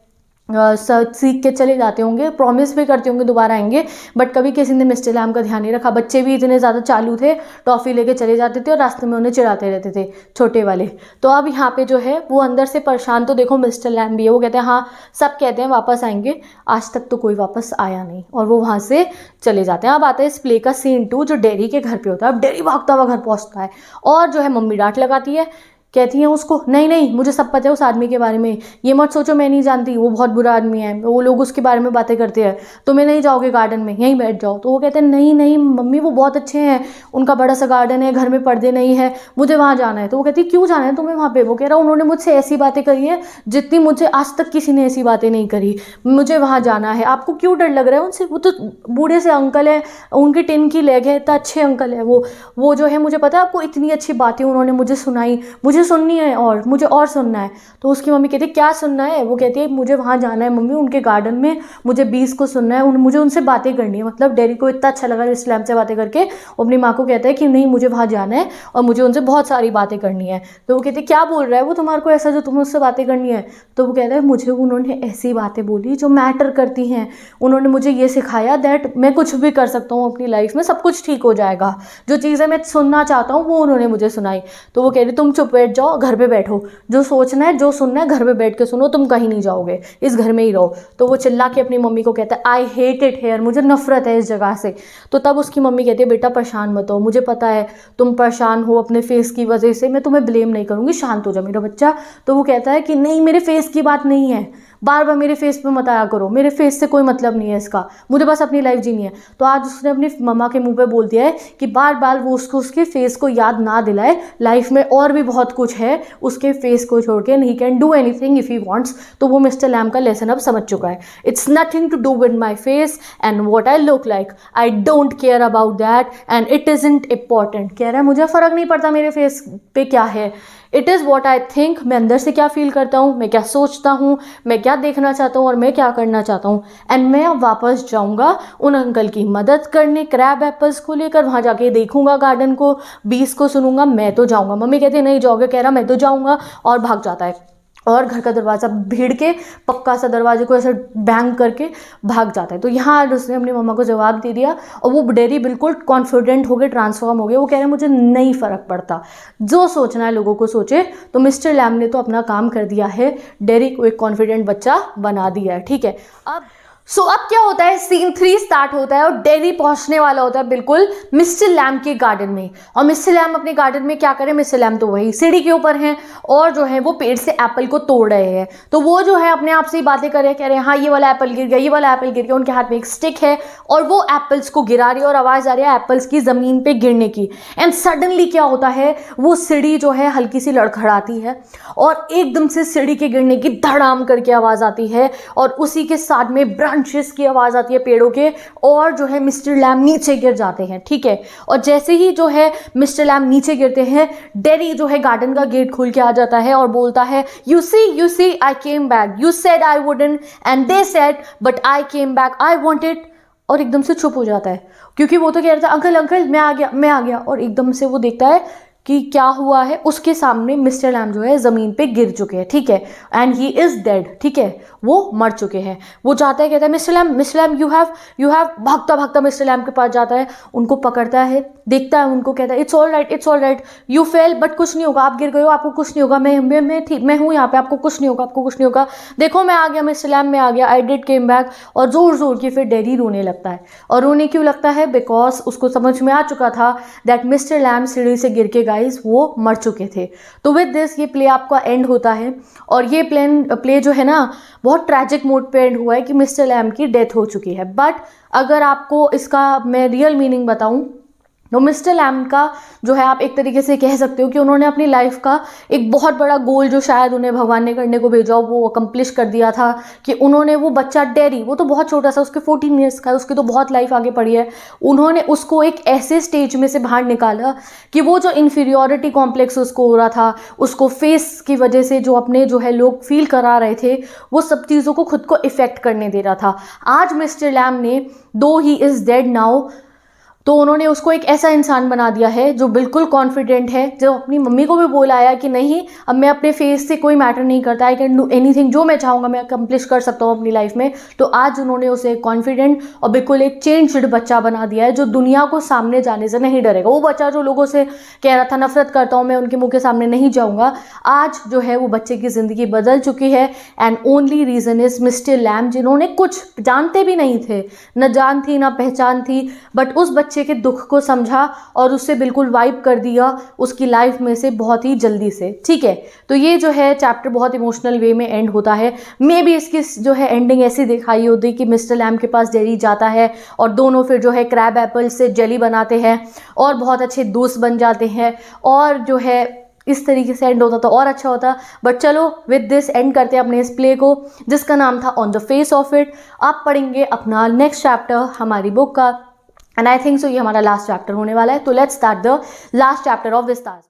सीख के चले जाते होंगे, प्रॉमिस भी करते होंगे दोबारा आएंगे, बट कभी किसी ने मिस्टर लैम्ब का ध्यान नहीं रखा। बच्चे भी इतने ज़्यादा चालू थे, टॉफ़ी लेके चले जाते थे और रास्ते में उन्हें चिढ़ाते रहते थे छोटे वाले। तो अब यहाँ पे जो है वो अंदर से परेशान, तो देखो मिस्टर लैम्ब भी है, वो कहते हैं हाँ सब कहते हैं वापस आएंगे, आज तक तो कोई वापस आया नहीं, और वो वहाँ से चले जाते हैं। अब आता है इस प्ले का सीन 2 जो डेरी के घर पे होता है। अब डेरी भागता हुआ घर पहुँचता है और जो है मम्मी डांट लगाती है, कहती हैं उसको नहीं नहीं मुझे सब पता है उस आदमी के बारे में, ये मत सोचो मैं नहीं जानती, वो बहुत बुरा आदमी है, वो लोग उसके बारे में बातें करते हैं, तुम्हें नहीं जाओगे गार्डन में, यहीं बैठ जाओ। तो वो कहते हैं नहीं नहीं मम्मी वो बहुत अच्छे हैं, उनका बड़ा सा गार्डन है, घर में पर्दे नहीं है, मुझे वहाँ जाना है। तो वो कहती है क्यों जाना है तुम्हें वहाँ पे? वो कह रहा उन्होंने मुझसे ऐसी बातें करी है जितनी मुझे आज तक किसी ने ऐसी बातें नहीं करी, मुझे वहाँ जाना है। आपको क्यों डर लग रहा है उनसे? वो तो बूढ़े से अंकल है, उनकी टिन की लेग है, इतना अच्छे अंकल है वो जो है मुझे पता है आपको इतनी अच्छी बातें उन्होंने मुझे सुनाई, मुझे सुननी है और मुझे और सुनना है। तो उसकी मम्मी कहती है क्या सुनना है? वो कहती है मुझे वहाँ जाना है मम्मी, उनके गार्डन में मुझे बीस को सुनना है, मुझे उनसे बातें करनी है। मतलब डेरी को इतना अच्छा लगा मिस्टर लैम्ब से बातें करके, वो अपनी माँ को कहता है कि नहीं मुझे वहाँ जाना है और मुझे उनसे बहुत सारी बातें करनी है। तो वो कहती है क्या बोल रहा है वो तुम्हारे को ऐसा जो तुम्हें उससे बातें करनी है? तो वो कहता है मुझे उन्होंने ऐसी बातें बोली जो मैटर करती हैं, उन्होंने मुझे ये सिखाया दैट मैं कुछ भी कर सकता हूँ अपनी लाइफ में, सब कुछ ठीक हो जाएगा, जो चीज़ें मैं सुनना चाहता हूँ वो उन्होंने मुझे सुनाई। तो वो कह रही तुम चुप बैठ जाओ, घर पे बैठो, जो सोचना है जो सुनना है घर पे बैठ के सुनो, तुम कहीं नहीं जाओगे, इस घर में ही रहो। तो वो चिल्ला के अपनी मम्मी को कहता है आई हेट इट हेयर, मुझे नफरत है इस जगह से। तो तब उसकी मम्मी कहती है बेटा परेशान मत हो, मुझे पता है तुम परेशान हो अपने फेस की वजह से, मैं तुम्हें ब्लेम नहीं करूँगी, शांत हो जा मेरा बच्चा। तो वो कहता है कि नहीं मेरे फेस की बात नहीं है, बार बार मेरे फेस पे मत आया करो, मेरे फेस से कोई मतलब नहीं है इसका, मुझे बस अपनी लाइफ जीनी है। तो आज उसने अपनी मम्मा के मुंह पे बोल दिया है कि बार बार वो उसको उसके फेस को याद ना दिलाए, लाइफ में और भी बहुत कुछ है उसके फेस को छोड़ के, he can do anything if he wants. तो वो मिस्टर लैम्ब का लेसन अब समझ चुका है, it's nothing to do with my face and what I look like, I don't care about that and it isn't important. कह रहा है मुझे फ़र्क नहीं पड़ता मेरे फेस पे क्या है, it is what I think, मैं अंदर से क्या फील करता हूँ, मैं क्या सोचता हूँ, मैं क्या देखना चाहता हूँ और मैं क्या करना चाहता हूँ। एंड मैं अब वापस जाऊँगा उन अंकल की मदद करने, क्रैब एप्पल्स को लेकर, वहाँ जाके देखूंगा गार्डन को, बीस को सुनूंगा, मैं तो जाऊँगा। मम्मी कहती है नहीं जाओगे, कह रहा मैं तो जाऊँगा, और भाग जाता है और घर का दरवाज़ा भीड़ के पक्का सा दरवाजे को ऐसे बैंग करके भाग जाता है। तो यहाँ उसने अपनी मम्मा को जवाब दे दिया और वो डेरी बिल्कुल कॉन्फिडेंट हो गए, ट्रांसफॉर्म हो गए। वो कह रहे हैं मुझे नहीं फ़र्क पड़ता, जो सोचना है लोगों को सोचे। तो मिस्टर लैम्ब ने तो अपना काम कर दिया है, डेरी को एक कॉन्फिडेंट बच्चा बना दिया है, ठीक है। अब क्या होता है, सीन 3 स्टार्ट होता है और डेरी पहुंचने वाला होता है बिल्कुल मिस्टर लैम्ब के गार्डन में। और मिस्टर लैम्ब अपने गार्डन में क्या करें, मिस्टर लैम्ब तो वही सीढ़ी के ऊपर हैं और जो है वो पेड़ से एप्पल को तोड़ रहे हैं। तो वो जो है अपने आप से ही बातें कर रहे हैं, कह रहे हैं हाँ ये वाला एप्पल गिर गया, ये वाला एप्पल गिर गया। उनके हाथ में एक स्टिक है और वो एप्पल्स को गिरा रही है और आवाज़ आ रही है एप्पल्स की ज़मीन पे गिरने की। एंड सडनली क्या होता है, वो सीढ़ी जो है हल्की सी लड़खड़ाती है और एकदम से सीढ़ी के गिरने की धड़ाम करके आवाज़ आती है और उसी के साथ में ब्रांचेस की आवाज़ आती है पेड़ों के, और जो है मिस्टर लैम्ब नीचे गिर जाते हैं, ठीक है। और जैसे ही जो है मिस्टर लैम्ब नीचे गिरते हैं, डेरी जो है गार्डन का गेट खोल के आ जाता है और बोलता है you see I came back, you said I wouldn't and they said but I came back, I want it. और एकदम से चुप हो जाता है क्योंकि वो तो कह रहा था अंकल अंकल मैं आ गया। और एकदम से वो देखता है कि क्या हुआ है, उसके सामने मिस्टर लैम्ब जो है ज़मीन पे गिर चुके हैं, ठीक है, एंड ही इज़ डेड, ठीक है, वो मर चुके हैं। वो जाता है कहता है मिस्टर लैम्ब यू हैव, भागता भागता मिस्टर लैम्ब के पास जाता है, उनको पकड़ता है, देखता है उनको, कहता है it's all right you fail but कुछ नहीं होगा, आप गिर गए हो आपको कुछ नहीं होगा, मैं हूँ यहाँ पे, आपको कुछ नहीं होगा, देखो मैं आ गया मिस्टर लैम्ब, मैं आ गया, आई डिड केम बैक। और ज़ोर की फिर डेरी रोने लगता है। और रोने क्यों लगता है, बिकॉज उसको समझ में आ चुका था दैट मिस्टर लैम्ब सीढ़ी से गिर के वो मर चुके थे। तो विद दिस ये प्ले आपका एंड होता है और ये प्ले जो है ना बहुत ट्रैजिक मोड पे एंड हुआ है कि मिस्टर लैम्ब की डेथ हो चुकी है। बट अगर आपको इसका मैं रियल मीनिंग बताऊं तो मिस्टर लैम का जो है आप एक तरीके से कह सकते हो कि उन्होंने अपनी लाइफ का एक बहुत बड़ा गोल जो शायद उन्हें भगवान ने करने को भेजा वो अकम्प्लिश कर दिया था, कि उन्होंने वो बच्चा डेरी, वो तो बहुत छोटा सा, उसके 14 ईयर्स का, उसकी तो बहुत लाइफ आगे पड़ी है, उन्होंने उसको एक ऐसे स्टेज में से बाहर निकाला कि वो जो इन्फीरियोरिटी कॉम्प्लेक्स उसको हो रहा था, उसको फेस की वजह से जो अपने जो है लोग फील करा रहे थे, वो सब चीज़ों को खुद को इफेक्ट करने दे रहा था। आज मिस्टर लैम ने, दो ही इज़ डेड नाउ, तो उन्होंने उसको एक ऐसा इंसान बना दिया है जो बिल्कुल कॉन्फिडेंट है, जो अपनी मम्मी को भी बोला आया कि नहीं, अब मैं अपने फेस से कोई मैटर नहीं करता, आई कैन डू एनीथिंग, जो मैं चाहूँगा मैं अकम्प्लिश कर सकता हूँ अपनी लाइफ में। तो आज उन्होंने उसे कॉन्फिडेंट और बिल्कुल एक चेंज्ड बच्चा बना दिया है, जो दुनिया को सामने जाने से नहीं डरेगा। वो बच्चा जो लोगों से कह रहा था नफरत करता हूँ मैं, उनके मुँह के सामने नहीं जाऊँगा, आज जो है वो बच्चे की ज़िंदगी बदल चुकी है। And only reason is Mr Lamb, जिन्होंने कुछ जानते भी नहीं थे, न जान थी न पहचान थी, बट उस बच्चे के दुख को समझा और उससे बिल्कुल वाइप कर दिया उसकी लाइफ में से बहुत ही जल्दी से। ठीक है, तो ये जो है चैप्टर बहुत इमोशनल वे में एंड होता है। मे बी इसकी जो है एंडिंग ऐसी दिखाई होती कि मिस्टर लैम के पास जेरी जाता है और दोनों फिर जो है क्रैब एप्पल से जेली बनाते हैं और बहुत अच्छे दोस्त बन जाते हैं, और जो है इस तरीके से एंड होता तो और अच्छा होता। बट चलो विद दिस एंड करते हैं अपने इस प्ले को, जिसका नाम था on the face of it. आप पढ़ेंगे अपना नेक्स्ट चैप्टर हमारी बुक का, एंड आई थिंक सो ये हमारा लास्ट चैप्टर होने वाला है। तो let's start the last chapter of विस्तार।